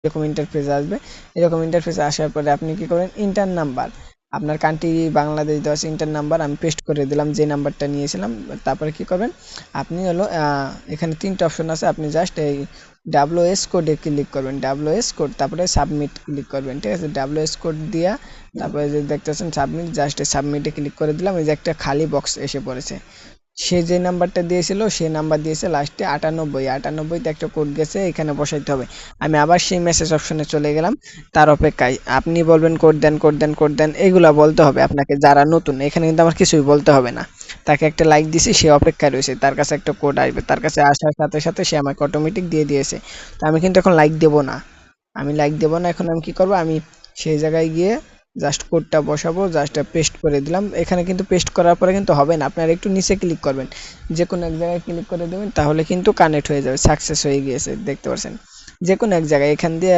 এরকম ইন্টারফেস আসবে। এরকম ইন্টারফেস আসার পরে আপনি কি করবেন, ইন্টার নাম্বার, আপনার কান্ট্রি বাংলাদেশ দেওয়া আছে, ইন্টার নাম্বার আমি পেস্ট করে দিলাম যে নাম্বারটা নিয়েছিলাম। তারপরে কি করবেন, আপনি হলো এখানে 3টা অপশন আছে, আপনি জাস্ট এই ডাব্লিউএস কোডে ক্লিক করবেন, ডাব্লিউএস কোড, তারপরে সাবমিট ক্লিক করবেন, ঠিক আছে। ডাব্লিউএস কোড দিয়া তারপরে যে দেখতেছেন সাবমিট, জাস্ট সাবমিটে ক্লিক করে দিলাম, এই যে একটা খালি বক্স এসে পড়েছে। সে যে নাম্বারটা দিয়েছিল সেই নাম্বার দিয়েছে লাস্টে 98, 98তে একটা কোড গেছে, এখানে বসাইতে হবে। আমি আবার সেই মেসেজ অপশনে চলে গেলাম, তার অপেক্ষায়। আপনি বলবেন কোড দেন, কোড দেন, কোড দেন, এগুলা বলতে হবে আপনাকে যারা নতুন। এখানে কিন্তু আমার কিছুই বলতে হবে না। তাকে একটা লাইক দিছি, সে অপেক্ষায় রয়েছে, তার কাছে একটা কোড আসবে, তার কাছে আসার সাথে সাথে সে আমাকে অটোমেটিক দিয়ে দিয়েছে। তো আমি কিন্তু এখন লাইক দেবো না, আমি লাইক দেবো না। এখন আমি কি করব, আমি সেই জায়গায় গিয়ে জাস্ট কোডটা বসাবো, জাস্ট পেস্ট করে দিলাম। এখানে কিন্তু পেস্ট করার পরে কিন্তু হবে না, আপনারা একটু নিচে ক্লিক করবেন, যে কোনো এক জায়গায় ক্লিক করে দেবেন, তাহলে কিন্তু কানেক্ট হয়ে যাবে, সাকসেস হয়ে গিয়েছে, দেখতে পাচ্ছেন। যে কোনো এক জায়গায় এখান দিয়ে